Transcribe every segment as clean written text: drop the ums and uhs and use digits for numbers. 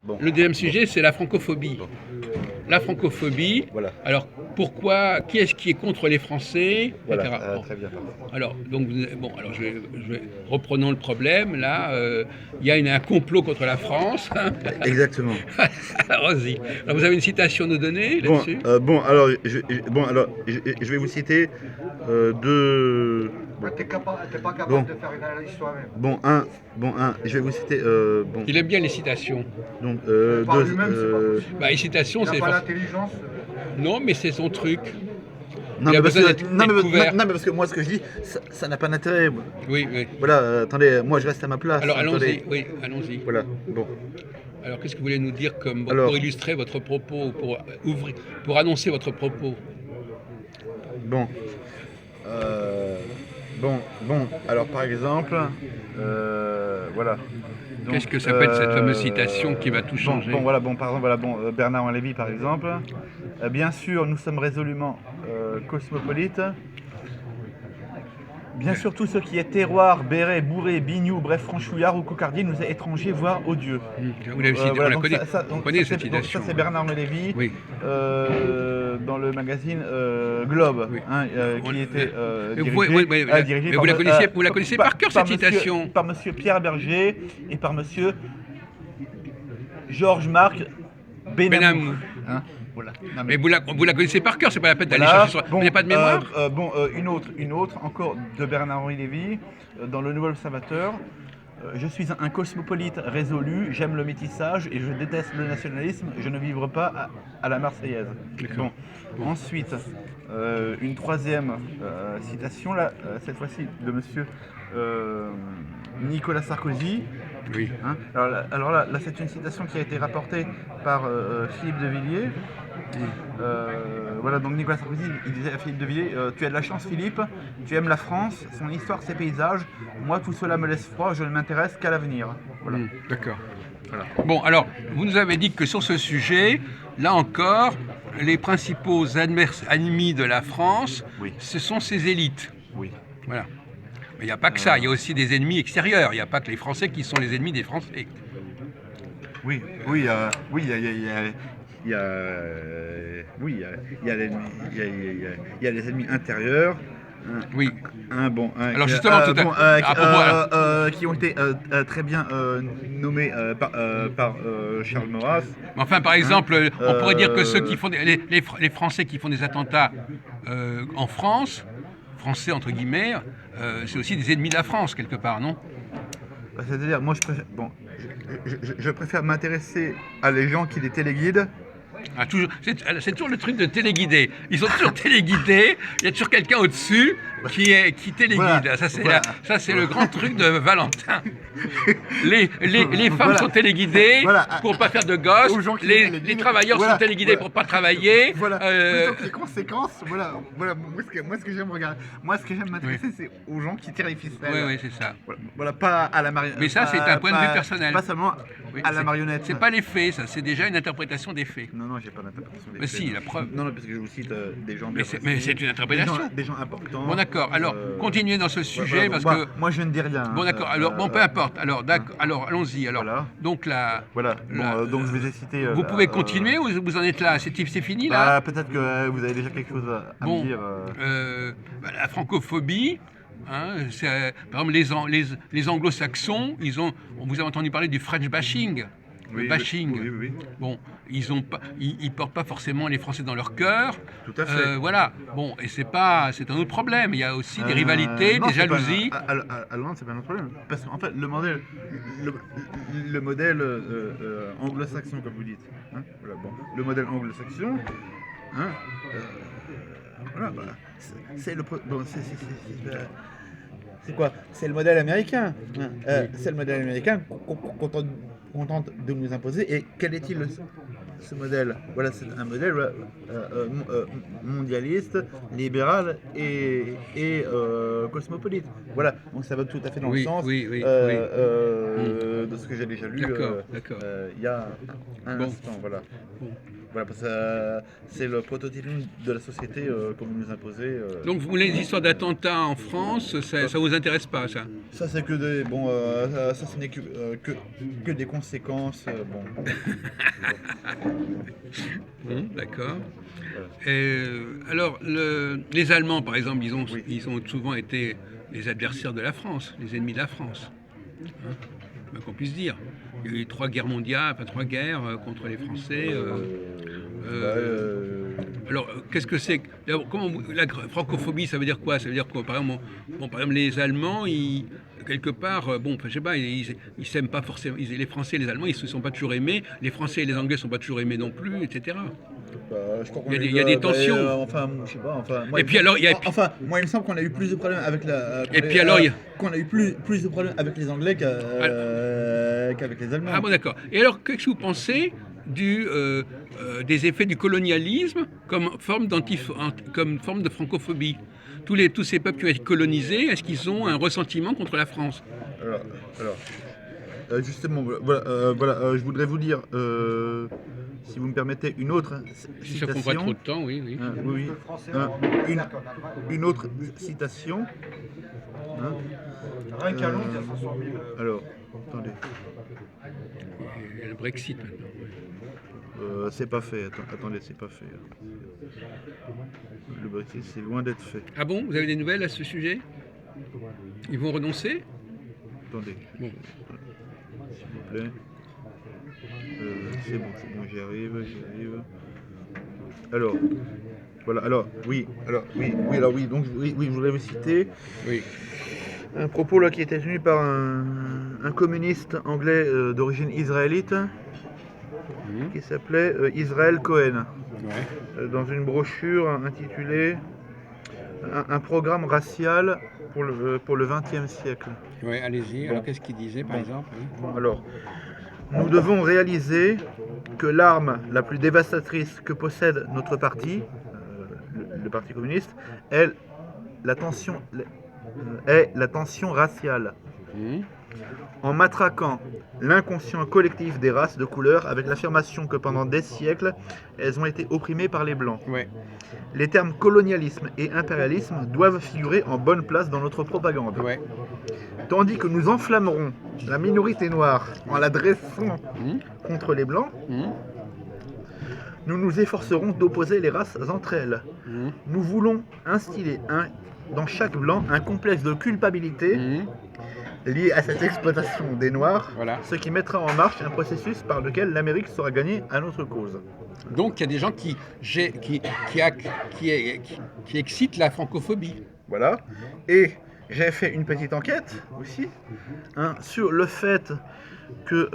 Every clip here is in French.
Bon. Le deuxième sujet, c'est la francophobie. Bon. La francophobie. Voilà. Alors, pourquoi, qui est-ce qui est contre les Français, Voilà, etc. Bon. très bien. Alors, donc, alors reprenons le problème. Là, il y a un complot contre la France. Exactement. Allons-y. Alors, vous avez une citation à nous donner Bon, là-dessus? je vais vous citer deux. Bon, T'es pas capable Bon. de faire une analyse toi-même. Je vais vous citer. Il aime bien les citations. Donc, Par deux. lui-même, c'est pas possible. Bah, les citations, Il c'est n'a pas l'intelligence. non, mais c'est son truc. Non, Il a mais parce besoin que, d'être non, mais, couvert. non, mais parce que moi, ce que je dis, ça n'a pas d'intérêt. Oui, oui. Voilà, attendez, moi, je reste à ma place. Alors, allons-y. Attendez. Oui, allons-y. Voilà, bon. Alors, qu'est-ce que vous voulez nous dire comme Alors. pour illustrer votre propos, pour annoncer votre propos? Bon. Alors, par exemple, voilà. Donc, Qu'est-ce que ça peut être cette fameuse citation qui va tout changer? Par exemple, Bernard Lévy, par exemple. Bien sûr, nous sommes résolument cosmopolites. Bien sûr, tout ce qui est terroir, béret, bourré, bignou, bref, franchouillard ou cocardier nous est étranger, voire odieux. Vous l'avez cité, on la connaît. On connaît cette Donc citation. ça, c'est Bernard Lévy, Oui. dans le magazine Globe, Oui. qui était dirigé mais par vous la connaissez par cœur, cette citation? Par monsieur Pierre Berger et par monsieur Georges-Marc Benamou. Hein, voilà. Non, Mais vous la connaissez par cœur, c'est pas la peine d'aller voilà. chercher sur... Vous n'avez pas de mémoire? Une autre encore de Bernard-Henri Lévy, dans le Nouvel Observateur. Je suis un cosmopolite résolu, j'aime le métissage et je déteste le nationalisme, je ne vivrai pas à la Marseillaise. Bon. Ensuite, une troisième citation, là, cette fois-ci de monsieur Nicolas Sarkozy. Oui. Hein, alors là, c'est une citation qui a été rapportée par Philippe de Villiers. Voilà, donc Nicolas Sarkozy, il disait à Philippe de Villiers, tu as de la chance Philippe, tu aimes la France, son histoire, ses paysages, moi tout cela me laisse froid, je ne m'intéresse qu'à l'avenir. Voilà. D'accord. Voilà. Bon, alors, vous nous avez dit que sur ce sujet, là encore, les principaux ennemis de la France, Oui. ce sont ses élites. Oui. Voilà. Mais il n'y a pas que ça, il y a aussi des ennemis extérieurs, il n'y a pas que les Français qui sont les ennemis des Français. Oui, il y a les ennemis intérieurs. Oui. Alors Qui, justement, tout qui ont été très bien nommés par Charles Maurras. enfin, par exemple, on pourrait dire que ceux qui font les Français qui font des attentats en France, Français entre guillemets, c'est aussi des ennemis de la France quelque part, non? C'est-à-dire, moi, je préfère m'intéresser à les gens qui les téléguident. Ah, c'est toujours le truc de téléguider. Ils sont toujours téléguidés. Il y a toujours quelqu'un au-dessus qui téléguide. Voilà. Ça, c'est le grand truc de Valentin. Les femmes sont téléguidées pour pas faire de gosses. Les travailleurs sont téléguidés pour pas travailler. Voilà. Donc les conséquences, voilà. Moi, ce que j'aime regarder, ce que j'aime m'intéresser, c'est aux gens qui tirent les ficelles. Oui, c'est ça. Voilà, pas à la marionnette. Mais ça, c'est un point de vue personnel. Pas seulement à la marionnette. C'est pas les faits, ça. C'est déjà une interprétation des faits. Non, j'ai pas d'interprétation des Mais faits. si, la preuve. Non, parce que je vous cite des gens. Mais c'est une interprétation. Des gens importants. Bon, d'accord. Alors, continuez dans ce sujet parce que. Moi, je ne dis rien. Bon, d'accord. Alors, peu importe. Alors, d'accord. Alors, allons-y. Alors, Voilà. donc là. Voilà. Donc, je vous ai cité. Vous pouvez continuer ou vous en êtes là? C'est fini là? Peut-être que vous avez déjà quelque chose à me dire. La francophobie. Hein, par exemple, les anglo-saxons, on vous a entendu parler du French bashing. Le bashing. Oui. Bon, ils portent pas forcément les Français dans leur cœur. Tout à fait. Voilà. Bon, et c'est un autre problème. Il y a aussi des rivalités, des jalousies. À Londres, c'est pas notre problème. Parce qu'en fait, le modèle anglo-saxon, comme vous dites. Hein, voilà, bon, le modèle anglo-saxon. Hein, c'est quoi? C'est le modèle américain. C'est le modèle américain qu'on tente de nous imposer. Et quel est-il ce modèle, voilà, c'est un modèle mondialiste, libéral et cosmopolite. Voilà, donc ça va tout à fait dans le Oui, sens oui, oui, de ce que j'ai déjà lu D'accord, d'accord. il y a un Bon. instant. Voilà. Bon. Voilà, parce que c'est le prototype de la société que vous nous imposez. Donc, vous, les histoires d'attentats en France, ça vous intéresse pas, ça? Ça, c'est que des. Bon, ça, ce n'est que des conséquences. Bon. D'accord. Voilà. Alors, les Allemands, par exemple, Oui. ils ont souvent été les adversaires de la France, les ennemis de la France. Hein, ben, qu'on puisse dire. Il y a eu 3 guerres mondiales, enfin 3 guerres contre les Français. Alors, qu'est-ce que c'est d'abord, la francophobie, ça veut dire quoi? Ça veut dire quoi? Par exemple, par exemple, les Allemands, quelque part, bon, enfin, je sais pas, ils s'aiment pas forcément. Les Français et les Allemands, ils se sont pas toujours aimés. Les Français et les Anglais sont pas toujours aimés non plus, etc. Je crois qu'on Il y a des tensions. enfin, je sais pas. Enfin, moi, Et puis alors, il y a. enfin, moi, il me semble qu'on a eu plus de problèmes avec Et puis alors, il y a. qu'on a eu plus de problèmes avec les Anglais qu'avec les Allemands. Ah bon, d'accord. Et alors, qu'est-ce que vous pensez des effets du colonialisme comme forme de francophobie? Tous ces peuples qui ont été colonisés, est-ce qu'ils ont un ressentiment contre la France? Alors, justement, voilà, je voudrais vous lire, si vous me permettez, une autre Si ça prend citation. pas trop de temps, oui, oui. Oui, Le français, hein, on est d'accord. une autre citation. Hein, Rien qu'à Londres, il y a 500 000. alors, attendez, Et le Brexit maintenant. c'est pas fait. Attendez, c'est pas fait. Le Brexit, c'est loin d'être fait. Ah bon, vous avez des nouvelles à ce sujet? Ils vont renoncer? Attendez, Bon. s'il vous plaît. C'est bon, j'y arrive. Alors, voilà, oui, donc oui, je voulais vous citer Oui. un propos là qui était tenu par un communiste anglais d'origine israélite qui s'appelait Israël Cohen, Ouais. dans une brochure intitulée un programme racial pour le XXe siècle. Ouais, allez-y. Bon. Alors, qu'est-ce qu'il disait, par Bon. exemple? Bon, alors, nous devons réaliser que l'arme la plus dévastatrice que possède notre parti, le Parti communiste, est la tension raciale. En matraquant l'inconscient collectif des races de couleur avec l'affirmation que pendant des siècles, elles ont été opprimées par les Blancs. Ouais. Les termes colonialisme et impérialisme doivent figurer en bonne place dans notre propagande. Ouais. Tandis que nous enflammerons la minorité noire en la dressant contre les Blancs, nous nous efforcerons d'opposer les races entre elles. Nous voulons instiller dans chaque Blanc un complexe de culpabilité lié à cette exploitation des Noirs, Voilà. ce qui mettra en marche un processus par lequel l'Amérique sera gagnée à notre cause. Donc, il y a des gens qui excitent la francophobie. Voilà. Et j'ai fait une petite enquête aussi sur le fait que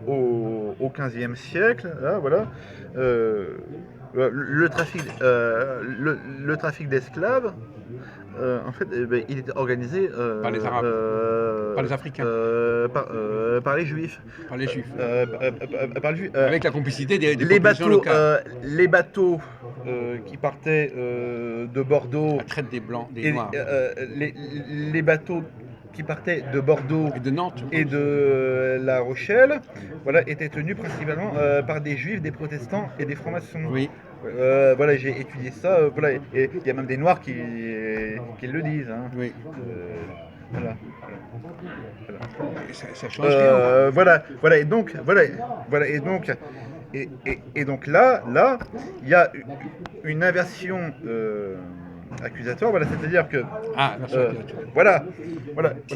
au XVe siècle, là, voilà, le trafic d'esclaves, en fait, il était organisé Par les Arabes, par les Africains, par les Juifs. par les Juifs. Par les Juifs. Avec la complicité des Les populations bateaux, locales. les bateaux qui partaient de Bordeaux, La traite des Blancs, des et Noirs. les bateaux qui partaient de Bordeaux Et de Nantes. et de La Rochelle, voilà, étaient tenus principalement par des Juifs, des protestants et des francs-maçons. Oui. Voilà, j'ai étudié ça, voilà, et il y a même des Noirs qui le disent. Hein. Oui. Voilà. Et ça change rien. Voilà, et donc là, il y a une inversion accusatoire, voilà, c'est-à-dire que Ah, merci. voilà,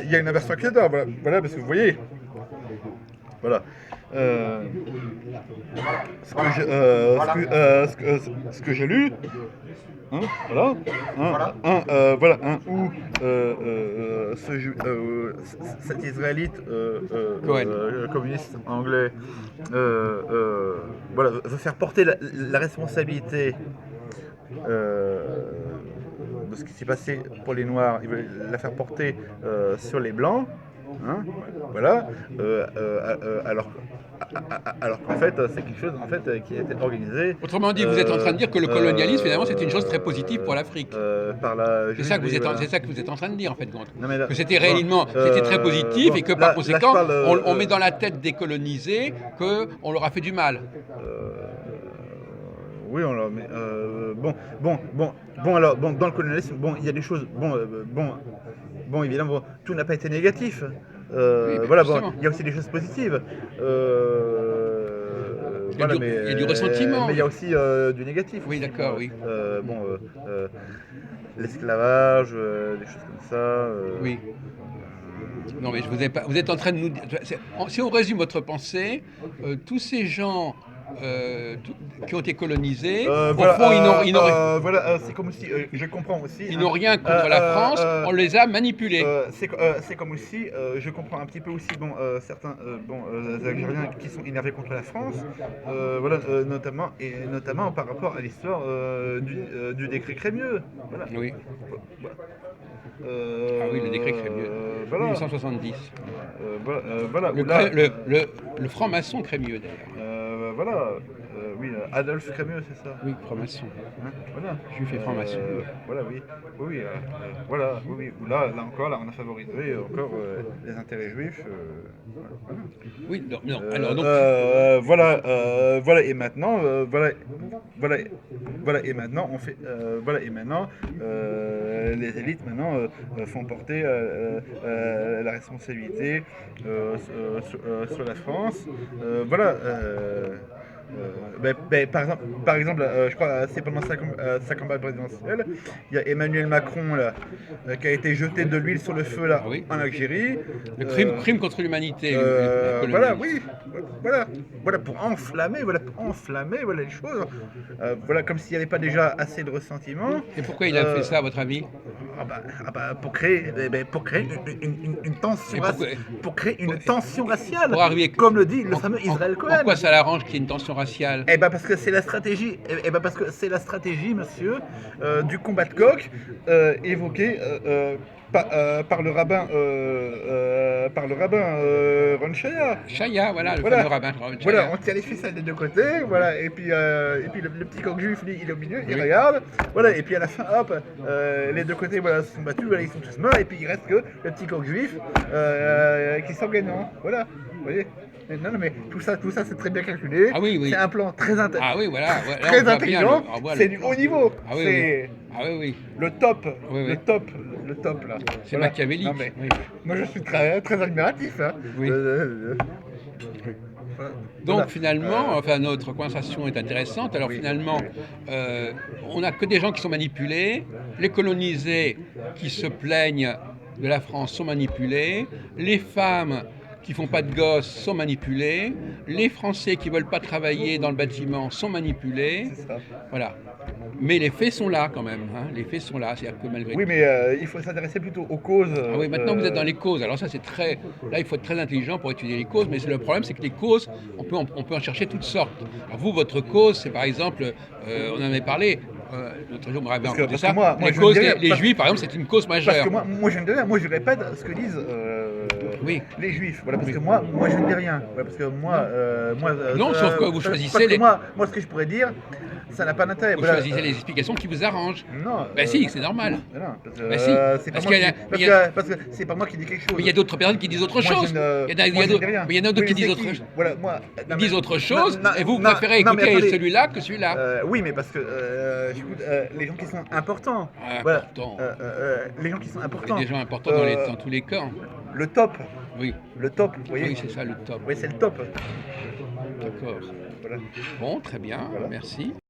il y a une inversion accusatoire, voilà, parce que vous voyez, voilà. Ce que j'ai lu, voilà, où cet Israélite communiste anglais veut faire porter la responsabilité de ce qui s'est passé pour les Noirs, ils veulent la faire porter sur les Blancs. Hein, voilà, alors qu'en fait, c'est quelque chose en fait, qui a été organisé. Autrement dit, vous êtes en train de dire que le colonialisme, finalement, c'est une chose très positive pour l'Afrique. Par la C'est ça que voilà. c'est ça que vous êtes en train de dire, en fait, Gant. Non, mais là- Que c'était bon, réellement, c'était très positif bon, et que là- par là, conséquent, je parle, on met dans la tête des colonisés qu'on leur a fait du mal. Oui, on l'a. Mais alors, bon, dans le colonialisme, bon, il y a des choses. Bon, évidemment, bon, tout n'a pas été négatif. Oui, mais Voilà, bon, justement. il y a aussi des choses positives. Il y a il y a du ressentiment. Mais il y a aussi du négatif. Oui, d'accord, oui. L'esclavage, des choses comme ça. Oui. Non, mais je vous ai pas. Vous êtes en train de nous dire. Si on résume votre pensée, tous ces gens qui ont été colonisés, au fond, c'est comme si je comprends aussi. ils n'ont rien contre la France, on les a manipulés. C'est comme aussi, je comprends un petit peu aussi certains Algériens qui sont énervés contre la France, notamment par rapport à l'histoire du décret Crémieux. Voilà. Oui. Ah oui, le décret Crémieux. 1870. Voilà. Le franc-maçon Crémieux, d'ailleurs. Oui, Adolphe Crémieux, c'est ça. Oui, franc-maçon. Hein, voilà. Juif et franc-maçon. Voilà, oui. Là encore, là, on a favorisé encore les intérêts juifs. Voilà. Oui, non. Alors donc. Et maintenant, et maintenant, on fait, et maintenant, les élites maintenant font porter la responsabilité sur la France. Par exemple, je crois c'est pendant sa campagne présidentielle, il y a Emmanuel Macron là, qui a été jeté de l'huile sur le feu là, Ah oui. en Algérie. Le crime contre l'humanité. Voilà pour enflammer, les choses. Comme s'il n'y avait pas déjà assez de ressentiment. Et pourquoi il a fait ça, à votre avis? Pour créer une tension raciale. Pour créer une tension raciale. Pour arriver- Comme le dit le fameux Israël Cohen. Pourquoi ça l'arrange qu'il y ait une tension raciale? Parce que c'est la stratégie. Parce que c'est la stratégie, monsieur, du combat de coq évoqué par le rabbin Ron Shaya. Shaya, voilà, le fameux rabbin. Voilà, on tient les ficelles des deux côtés, voilà, et puis le petit coq juif, lui, il est au milieu, il regarde, voilà, et puis à la fin, hop, les deux côtés, voilà, se sont battus, voilà, ils sont tous morts, et puis il reste que le petit coq juif qui sort gagnant, voilà, vous voyez. Non, mais tout ça, c'est très bien calculé. Ah oui. C'est un plan très intelligent. Ah oui, voilà. Très intelligent. C'est du haut niveau. Ah oui, c'est oui. le top. Oui. Le top là. C'est machiavélique. Non, mais Oui. moi, je suis très, très admiratif. Hein. Oui. Voilà. Donc finalement, notre conversation est intéressante. Alors finalement, on n'a que des gens qui sont manipulés. Les colonisés qui se plaignent de la France sont manipulés. Les femmes qui font pas de gosses sont manipulés. Les Français qui veulent pas travailler dans le bâtiment sont manipulés. C'est ça. Voilà. Mais les faits sont là quand même. Hein. Les faits sont là. C'est-à-dire que malgré Oui, mais il faut s'intéresser plutôt aux causes. Ah oui, maintenant vous êtes dans les causes. Alors ça, c'est très. Là, il faut être très intelligent pour étudier les causes. Mais le problème, c'est que les causes, on peut en chercher toutes sortes. Alors vous, votre cause, c'est par exemple, on en avait parlé. L'autre jour, on m'avait raconté ça. Les causes, les Juifs, par exemple, c'est une cause majeure. Parce que moi, je ne dis rien. Moi, je répète ce que disent les Juifs. Voilà, parce que moi, je ne dis rien. Voilà, parce que non, sauf que vous choisissez les. Moi, ce que je pourrais dire, ça n'a pas d'intérêt. Vous choisissez les explications qui vous arrangent. Non. Ben si, c'est normal. Non, parce que, Ben si. parce que c'est pas moi qui dis quelque chose. Mais il y a d'autres personnes qui disent autre chose. Il y en a d'autres qui disent autre chose. Voilà, ils disent autre chose et vous préférez écouter celui-là que celui-là. Oui, mais parce que j'écoute les gens qui sont importants. Importants. Les gens qui sont importants. Il y a des gens importants dans tous les cas. Le top. Oui. Le top, vous voyez. Oui, c'est ça le top. Oui, c'est le top. D'accord. Voilà. Bon, très bien. Voilà. Merci.